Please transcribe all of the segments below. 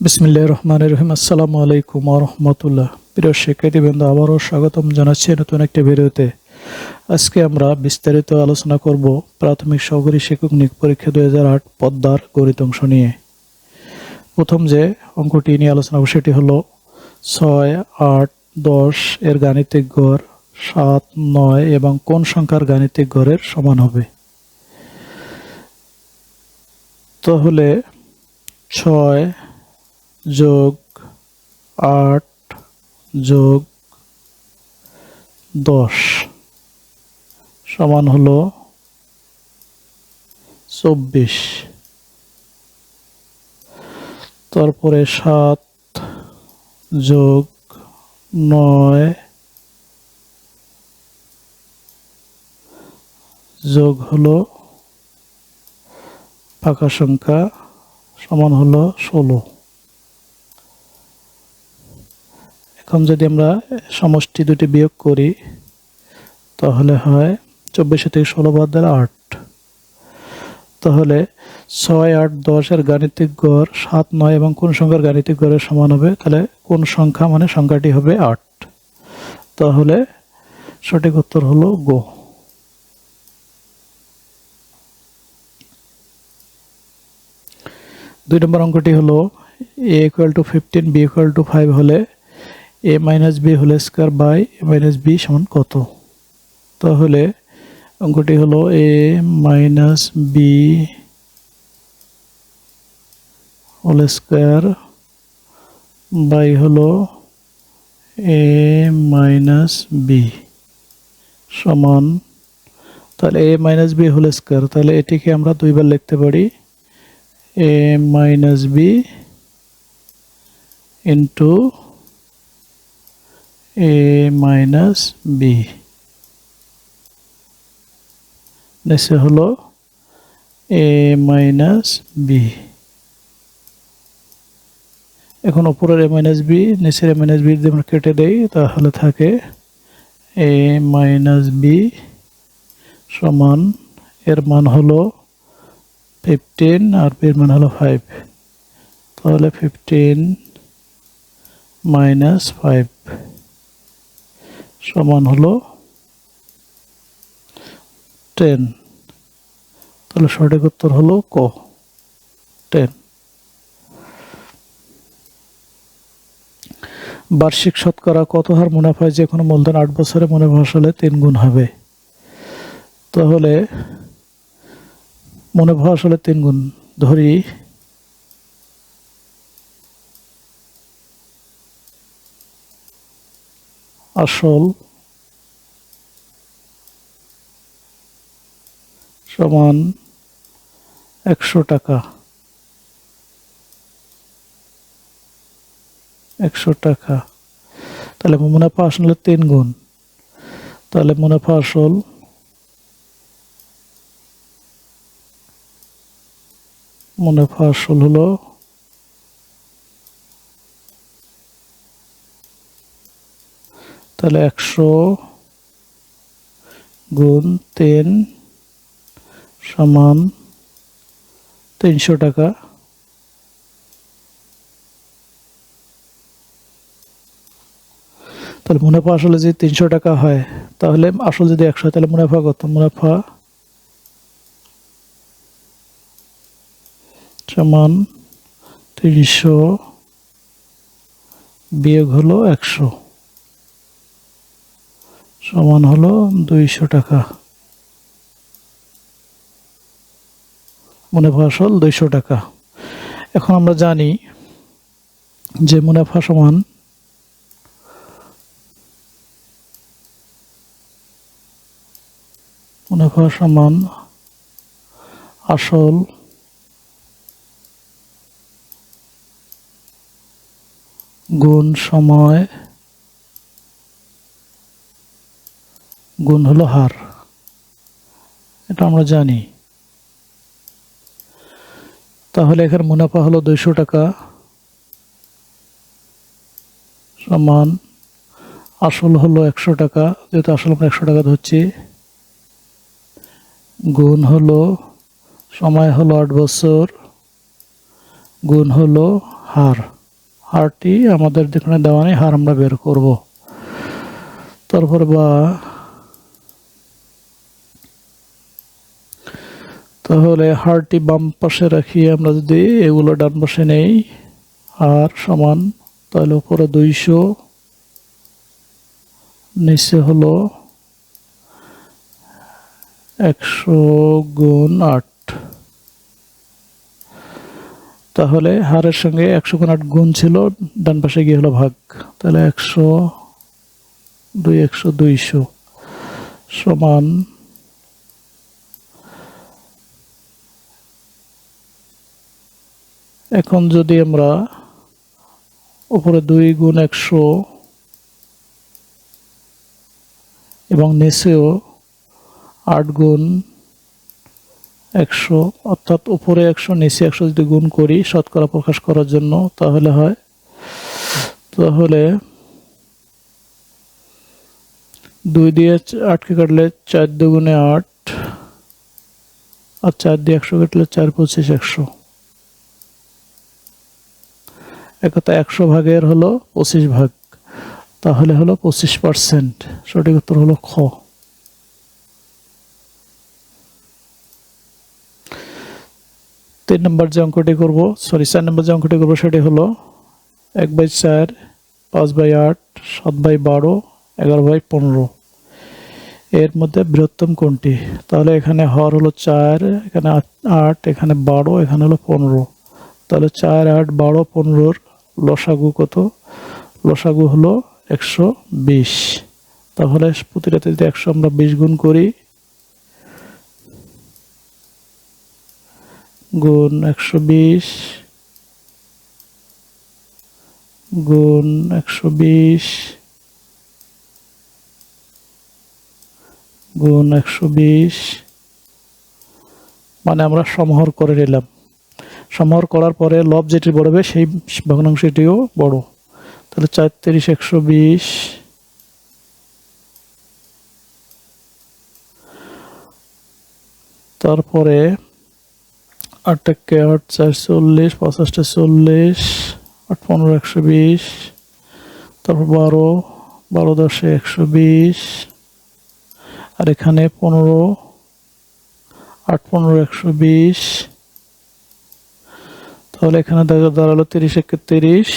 বিসমিল্লাহির রহমানির রহিম। আসসালামু আলাইকুম ওয়া রাহমাতুল্লাহ। প্রিয় শিক্ষার্থীবৃন্দ, আবারও স্বাগতম জানাচ্ছি নতুন একটি ভিডিওতে। আজকে আমরা বিস্তারিত আলোচনা করব প্রাথমিক সহকারী শিক্ষক নিয়োগ পরীক্ষা 2008 পদ্মার গণিত অংশ নিয়ে। প্রথম যে অঙ্কটি নিয়ে আলোচনা করব সেটি হলো 6, 8, 10 এর গাণিতিক গড় 7, 9 এবং কোন সংখ্যার গাণিতিক গড়ের সমান হবে। তাহলে 6 যোগ 8 যোগ 10 সমান হলো 24। তারপরে 7 যোগ 9 যোগ হলো ফাঁকা সংখ্যা সমান হলো 16। এখন যদি আমরা সমষ্টি দুটি বিয়োগ করি তাহলে হয় 24 থেকে 16 বাদ দিলে 8। তাহলে 6, 8, 10 এর গাণিতিক গড় 7, 9 এবং কোন সংখ্যার গাণিতিক গড়ের সমান হবে। তাহলে কোন সংখ্যা মানে সংখ্যাটি হবে 8। তাহলে সঠিক উত্তর হলো গো। দুই নম্বর অঙ্কটি হলো a = 15 b = 5 হলে a - b whole square by a - b সমান কত। তাহলে অঙ্কটি হলো a - b whole square by হলো a - b সমান, তাহলে a - b হোল স্কয়ার, তাহলে এটিকে আমরা দুইবার লিখতে পারি a - b into a - b নিচে হলো a - b। এখন উপরের a - b নিচের a - b যদি আমরা কেটে দেই তাহলে থাকে a - b সমান, এর মান হলো 15 আর b এর মান হলো 5। তাহলে 15 - 5 সমান হলো 10। তাহলে সঠিক উত্তর হলো ক, 10। বার্ষিক শতকরা কত হার মুনাফায় যে কোনো মূলধন 8 বছরে মুনাফা আসলে 3 গুণ হবে। তাহলে মুনাফা আসলে 3 গুণ ধরি আসল সমান 100 টাকা, 100 টাকা। তাহলে মুনাফা আসলে 3 গুণ, তাহলে মুনাফা আসল হলো তাহলে 100 গুণ 3 সমান 300 টাকা। তাহলে মুনাফা আসলে যদি 300 টাকা হয় তাহলে আসল যদি 100 হয় তাহলে মুনাফা কত? মুনাফা সমান 300 বিয়োগ হলো 100 সমান হলো 200 টাকা। মুনাফা আসল 200 টাকা। এখন আমরা জানি যে মুনাফা সমান আসল গুণ সময় গুণ হলো হার, এটা আমরা জানি। তাহলে এখানে মুনাফা হলো 200 টাকা সমান আসল হলো 100 টাকা, যেহেতু আসল আমরা 100 টাকা ধরছি, গুণ হলো সময় হলো 8 বছর, গুণ হলো হার, হারটি আমাদের যেখানে দেওয়া নেই, হার আমরা বের করব। তারপরে বা, তাহলে হারটি বাম পাশে রাখি আমরা, যদি এগুলো ডান পাশে নেই, হার সমান, তাহলে উপরে 200, নিচে হলো 100 গুণ 8। তাহলে হারের সঙ্গে 100 গুণ 8 গুণ ছিল, ডান পাশে গিয়ে হলো ভাগ, তাহলে 100 2 100 200 সমান, এখন যদি আমরা উপরে 2 গুণ 100 এবং নিচেও 8 গুণ 100, অর্থাৎ উপরে 100 নিচে 100 যদি গুণ করি শতকরা প্রকাশ করার জন্য, তাহলে হয়, তাহলে 2 দিয়ে 8কে কাটলে 4 দুগুণে 8, আর 4 দিয়ে 100 কাটলে 4 25 100। একথা 100 ভাগের হলো 25 ভাগ, তাহলে হলো 25%। সঠিক উত্তর হলো খ। 3 নম্বর যে অঙ্কটি করব, 4 নম্বর যে অঙ্কটি করব সেটি হলো 1/4, 5/8, 7/12, 11/15 এর মধ্যে বৃহত্তম কোনটি? তাহলে এখানে হর হলো 4, এখানে 8, এখানে 12, এখানে হলো 15। তাহলে 4, 8, 12, 15 লসাগু কত? লসাগু হলো 120। তাহলে প্রতিটাতে যদি 100 আমরা 20 গুণ করি, গুণ 120 গুণ 120 গুণ 120, মানে আমরা সমহর করে নিলাম। সমহর করার পরে লব যেটি বড়বে সেই ভগ্নাংশটিও বড়। তাহলে 4 3 120, তারপরে 8 কে 8 4 40, 50 40, 8 15 120, তারপর 12 12 10 120, আর এখানে 15, 8 15 120। তাহলে এখানে দাঁড়ালো 30 1 30,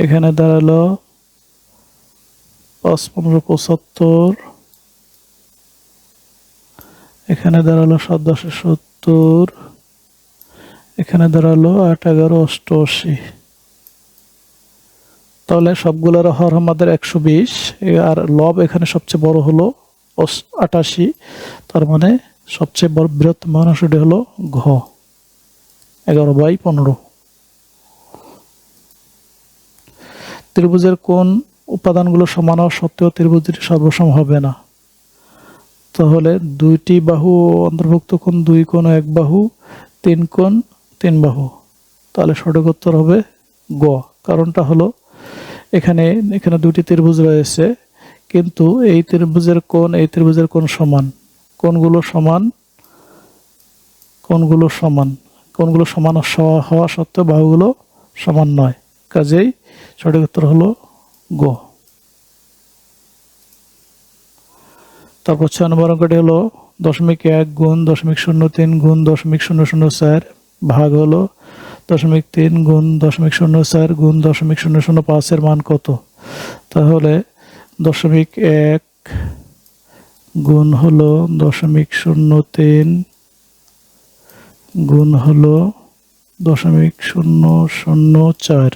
এখানে দাঁড়ালো 5 15 75, এখানে দাঁড়ালো 7 10 70, এখানে দাঁড়ালো 8 11 88। তাহলে সবগুলোর হর আমাদের 120, আর লব এখানে সবচেয়ে বড় হলো 88। তার মানে সবচেয়ে বড় বৃহত্তম ভগ্নাংশটি হলো ঘ, 11/15। ত্রিভুজের কোন উপাদানগুলো সমান হওয়া সত্ত্বেও ত্রিভুজটি সর্বসম হবে না? তাহলে 2টি বাহু অন্তর্ভুক্ত কোণ 2 কোণ 1 বাহু, 3 কোণ 3 বাহু। তাহলে সঠিক উত্তর হবে গ। কারণটা হলো এখানে 2টি ত্রিভুজ রয়েছে, কিন্তু এই ত্রিভুজের কোণ এই ত্রিভুজের কোণ সমান। কোণগুলো সমান, কোণগুলো সমান, কোণগুলো সমান হওয়া সত্ত্বেও বাহুগুলো সমান নয়। কাজেই সঠিক উত্তর হলো গ। তারপর 6 নম্বর অঙ্কটি হলো 0.1 গুণ 0.03 গুণ 0.004 ভাগ হলো 0.3 গুণ 0.04 গুণ 0.005 এর মান কত? তাহলে 0.1 গুণ হলো 0.03 গুণ হলো 0.004,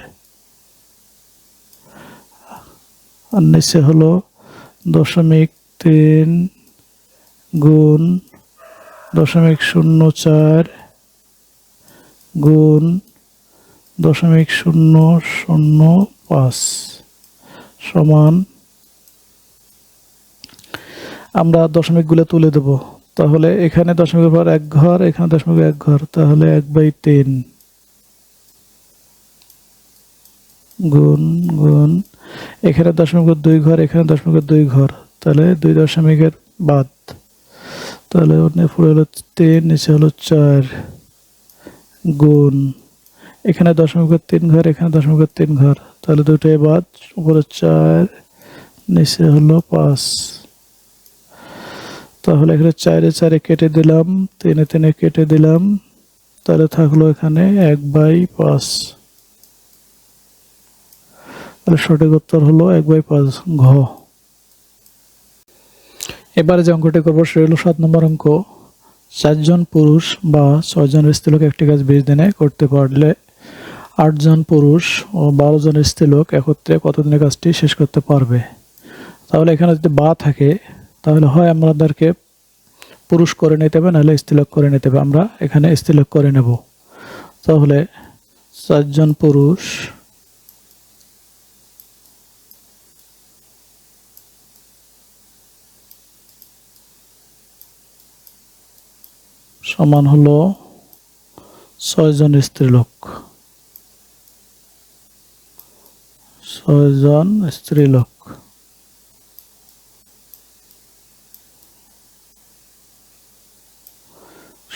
আর নিচে হলো 0.3 গুণ 0.04 গুণ 0.005 সমান, আমরা দশমিকগুলো তুলে দেব। তাহলে এখানে দশমিকের পর 1 ঘর, এখানে দশমিকের 1 ঘর, তাহলে 1/3 গুণ গুণ এখানে দশমিকের 2 ঘর, এখানে দশমিকের 2 ঘর, তাহলে 2 দশমিকের বাদ, তাহলে উপরে হলো 3 নিচে হলো 4 গুণ এখানে দশমিকের 3 ঘর, এখানে দশমিকের 3 ঘর, তাহলে দুটোই বাদ। উপরে 4, নিচে হলো 5। তাহলে এখানে 4 4 কেটে দিলাম, 3 3 কেটে দিলাম, তাহলে থাকলো এখানে 1/5। তাহলে সঠিক উত্তর হলো 1/5 ঘ। এবারে যে অঙ্কটি করবো সেটা হলো 7 নম্বর অঙ্ক। 4 জন পুরুষ বা 6 জন স্ত্রীলোক একটি কাজ 20 দিনে করতে পারলে 8 জন পুরুষ ও 12 জন স্ত্রীলোক একত্রে কতদিনে কাজটি শেষ করতে পারবে? তাহলে এখানে যদি বা থাকে তাহলে হয় আমাদেরকে পুরুষ করে নিতে হবে, নাহলে স্ত্রীলোক করে নিতে হবে। আমরা এখানে স্ত্রীলোক করে নেব। তাহলে 4 জন পুরুষ সমান হলো 6 জন স্ত্রীলোক। 6 জন স্ত্রীলোক।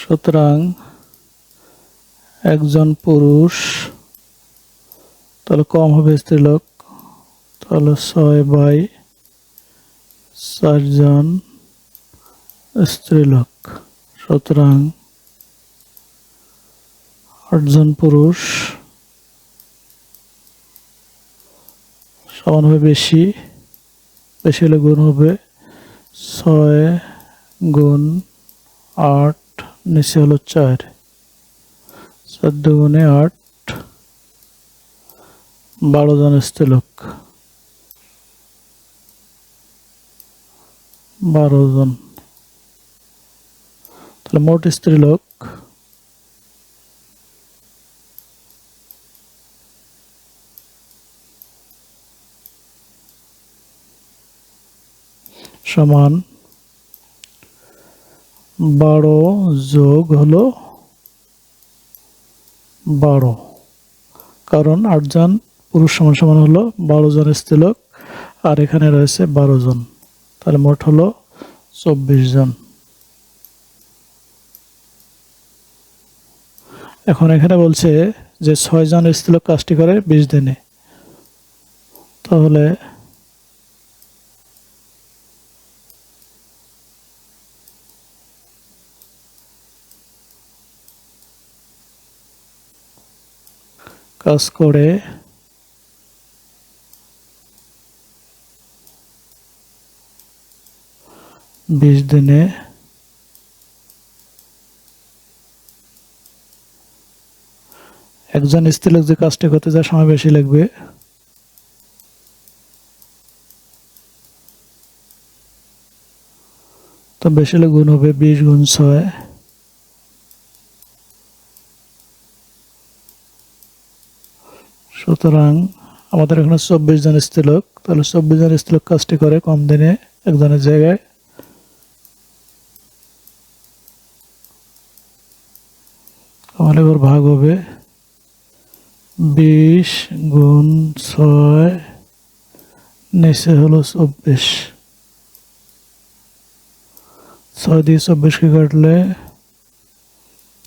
সুতরাং একজন পুরুষ, তাহলে কম হবে স্ত্রীলোক, তাহলে 6/4 জন স্ত্রীলোক। সুতরাং 8 জন পুরুষ সমান হবে বেশি, বেশি হলে গুণ হবে 6 গুণ 8, নিচে হলো 4, 4 দুগুণে 8, 12 জন স্ত্রীলোক। 12 জন, তাহলে মোট স্ত্রীলোক সমান 12 যোগ হলো 12, কারণ 8 জন পুরুষ সমান সমান হলো 12 জন স্ত্রীলোক, আর এখানে রয়েছে 12 জন, তাহলে মোট হলো 24 জন। এখন এখানে বলছে যে 6 জন স্ত্রীলোক কাজটি করে 20 দিনে। তাহলে কাজ করে 20 দিনে একজন স্ত্রীলোক যে কাজটি করতে যায় সময় বেশি লাগবে, তো বেশি হলে গুণ হবে 20 গুণ 6, সুতরাং আমাদের এখানে 24 জন স্ত্রীলোক, তাহলে 24 জন স্ত্রীলোক কাজটি করে কম দিনে একজনের জায়গায়। তাহলে এবার ভাগ হবে 20 গুণ 6, নিচে হলো 24, 6 দিয়ে 24কে কাটলে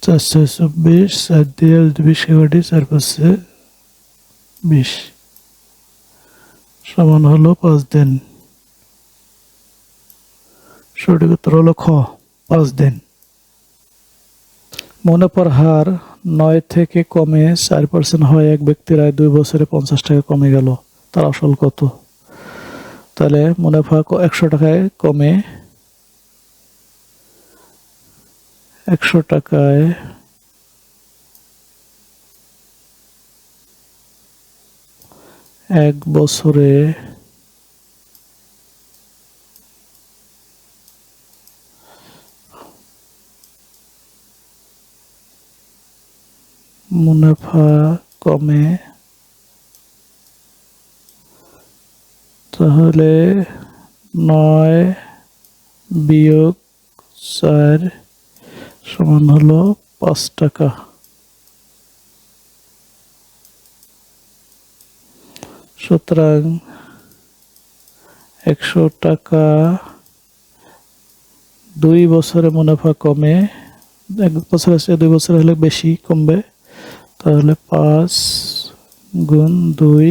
4 6 24, 4 দিয়ে 20কে কাটি 4 5 20, সমান হলো 5 দিন। সঠিক উত্তর হলো খ, 5 দিন। মুনাফার হার 9 থেকে কমে 4% হয় এক ব্যক্তির আয় 2 বছরে 50 টাকা কমে গেল, তার আসল কত? তাহলে মুনাফা 100 টাকায় কমে, 100 টাকায় এক বছরে মুনাফা কমে, তাহলে 9 বিয়োগ 4 সমান হলো 5 টাকা। সুতরাং 100 টাকা 2 বছরে মুনাফা কমে, 1 বছর আছে 2 বছর হলে বেশি কমবে, তাহলে 5 গুণ 2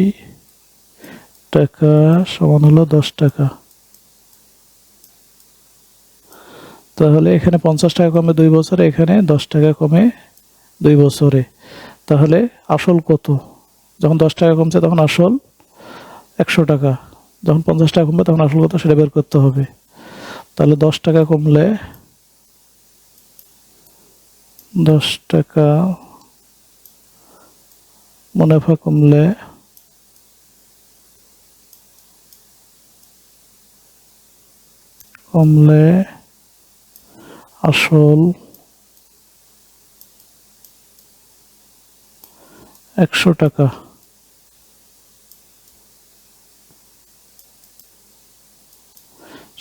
টাকা সমান হলো 10 টাকা। তাহলে এখানে 50 টাকা কমে 2 বছরে, এখানে 10 টাকা কমে 2 বছরে। তাহলে আসল কত? যখন 10 টাকা কমছে তখন আসল 100 টাকা, যখন 50 টাকা কমবে তখন আসল কত সেটা বের করতে হবে। তাহলে 10 টাকা কমলে 10 টাকা মুনাফা কমলে আসল 100 টাকা।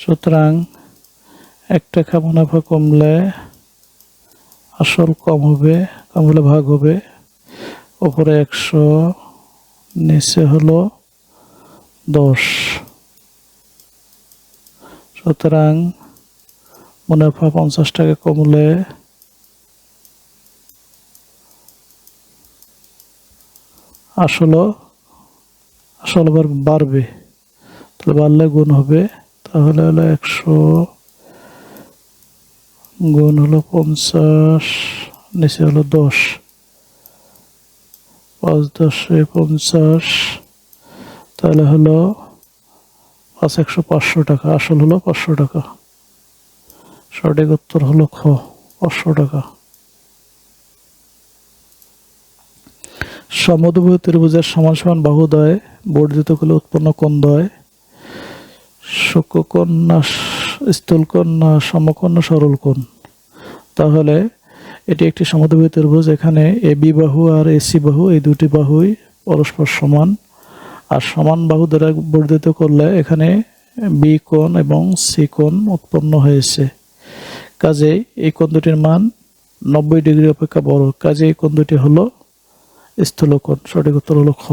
সুতরাং 1 টাকা মুনাফা কমলে আসল কম হবে, কম হলে ভাগ হবে, উপরে 100 নিচে হলো 10। সুতরাং মুনাফা 50 টাকা কমলে আসল আবার বাড়বে, তাহলে বাড়লে গুণ হবে, তাহলে হলো 100 গুণ হলো 50, নিচে হলো 10, 5 10 50, তাহলে হলো 5 100 500 টাকা। আসল হলো 500 টাকা। সঠিক উত্তর হলো খ, 500 টাকা। সমদ্বিবাহু ত্রিভুজের সমান সমান বাহুদ্বয় বর্ধিত করলে উৎপন্ন কোণ দ্বয় সূক্ষ্মকোণ না স্থূলকোণ না সমকোণ না সরল কোণ? তাহলে এটি একটি সমদ্বিবাহু ত্রিভুজ। এখানে এ বি বাহু আর এসি বাহু, এই দুটি বাহুই পরস্পর সমান, আর সমান বাহু দ্বারা বর্ধিত করলে এখানে বি কোণ এবং সি কোণ উৎপন্ন হয়েছে। কাজেই এই কোণ দুটির মান 90 ডিগ্রি অপেক্ষা বড়, কাজে এই কোণ দুটি হলো স্থূলকোণ। সঠিক উত্তর হলো খ।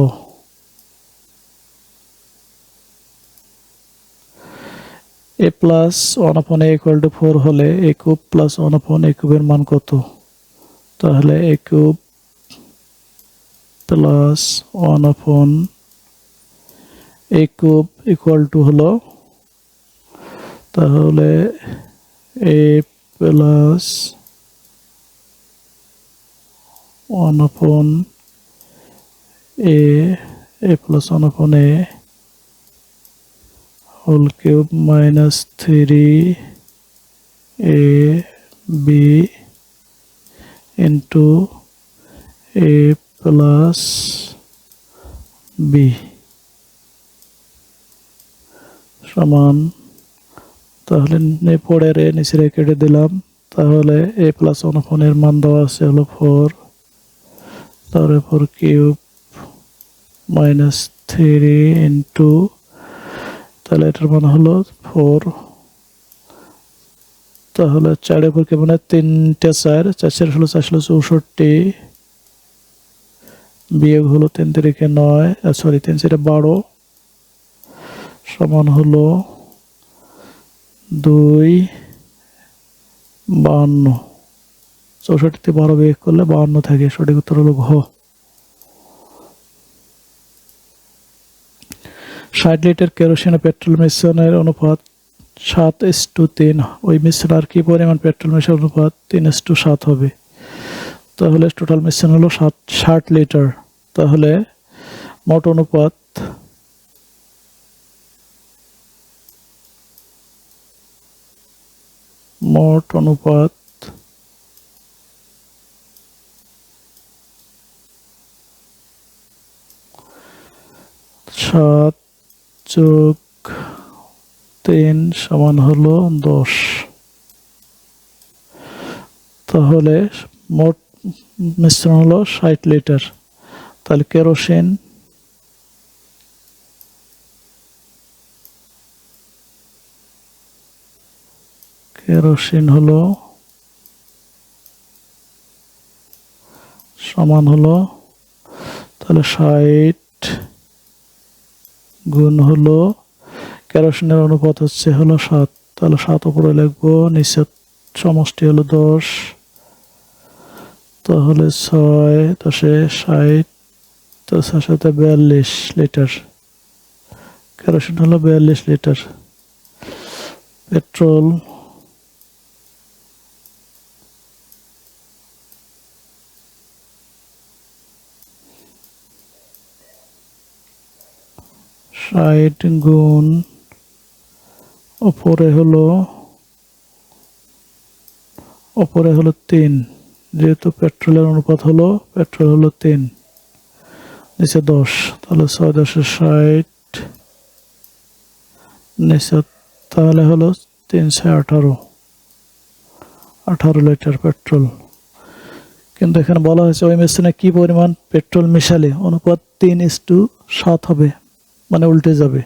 a plus 1/a equal to 4 হলে a কিউব প্লাস 1/a কিউবের মান কত? তাহলে a cube plus 1/a cube equal to হলো, তাহলে a plus 1/a, a plus 1/a whole cube minus 3ab into a plus b সমান, তাহলে পরের এ নিচে কেটে দিলাম, তাহলে a প্লাস 1/a এর মান দেওয়া আছে হলো 4, তাহলে 4 কিউব মাইনাস 3 ইন্টু, তাহলে এটার মান হলো 4, তাহলে 4 উপর কে মানে 3টে 4, 4 হলো 64, বিয়োগ হলো 3 3 9, সরি 3 4 12 সমান হলো 2 52। 64 থেকে 12 বিয়োগ করলে 52 থাকে। সঠিক উত্তর হলো ঘ। 60 লিটার কেরোসিন ও পেট্রোল মিশ্রণের অনুপাত 7:3, ওই মিশ্রণ আর কি পরিমাণ পেট্রোল মিশ্রণ অনুপাত 3:7 হবে? তাহলে টোটাল মিশ্রণ হলো 60 লিটার। তাহলে মোট অনুপাত 7 যোগ 3 সমান হলো 10। তাহলে মোট মিশ্রণ হলো 60 লিটার। তাহলে কেরোসিন হলো সমান হলো, তাহলে 60 গুণ হলো কেরোসিনের অনুপাত হচ্ছে হলো 7, তাহলে 7 উপরে লিখবো, নিচে সমষ্টি হলো 10, তাহলে 6×10=60, তো 6×42 লিটার। কেরোসিন হলো 42 লিটার। পেট্রোল 60 × ওপরে হলো 3, যেহেতু পেট্রোলের অনুপাত হলো পেট্রোল হলো 3, নিচে 10, তাহলে 6×10=60, নিচে তাহলে হলো 3×6=18 লিটার পেট্রোল। কিন্তু এখানে বলা হয়েছে ওই মেশিনে কি পরিমাণ পেট্রোল মিশালে অনুপাত 3:7 হবে, মানে উল্টে যাবে।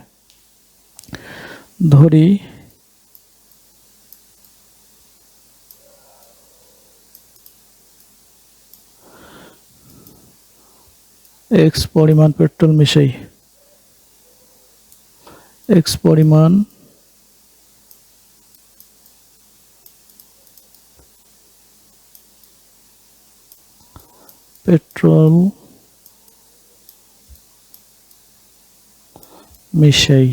ধরি x পরিমাণ পেট্রোল মিশাই, x পরিমাণ পেট্রোল মিশাই।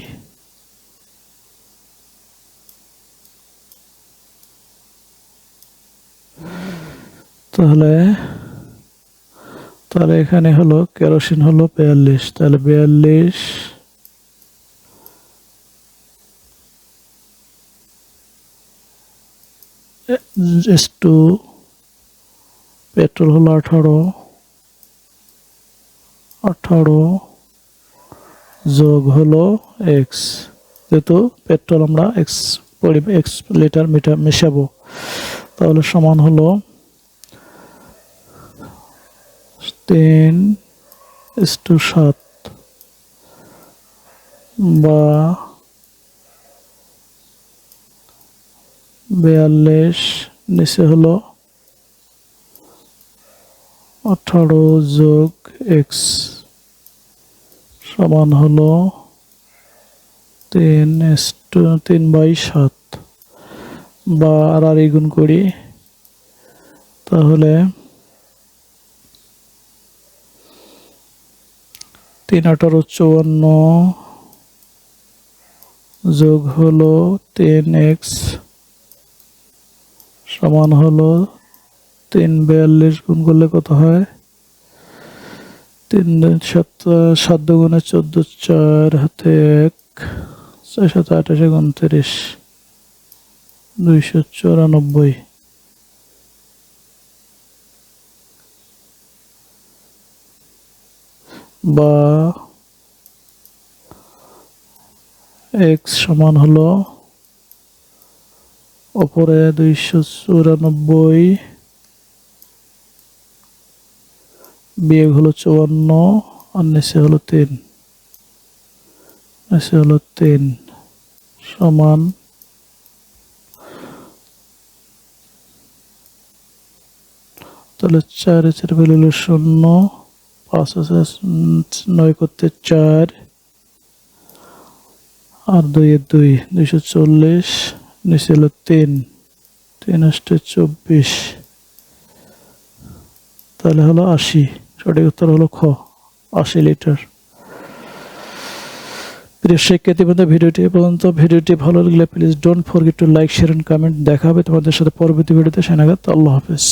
তাহলে এখানে হলো কেরোসিন হলো 42, তাহলে 42 পেট্রোল হলো 18 যোগ হলো x, যেহেতু পেট্রোল আমরা x লিটার মেশাবো, তাহলে সমান হলো 3:7 বা 42, নিচে হলো 18 যোগ x সমান হলো 3:7, বা আর গুণ করি, তাহলে 3×18=54 যোগ হলো 10x সমান হলো 3:42 গুণ করলে কত হয়? 3×7=14, 4 হাতে 1, 4×7=28, 294, বা x সমান হলো উপরে 294 বিয়োগ হলো 54 আর নিচে হলো 3, সমান তাহলে 4 হলো 0, 5 আছে 9 করতে 4 আর 2 240, নিচে হলো 3 3×24, তাহলে হলো 80। সঠিক উত্তর হলো খ, 80 লিটার। প্রিয় শিক্ষার্থীবৃন্দ, ভিডিওটি পর্যন্ত। ভিডিওটি ভালো লাগলে please don't forget to like, share and comment. দেখা হবে তোমাদের সাথে পরবর্তী ভিডিওতে। সেনাগত, আল্লাহ হাফেজ।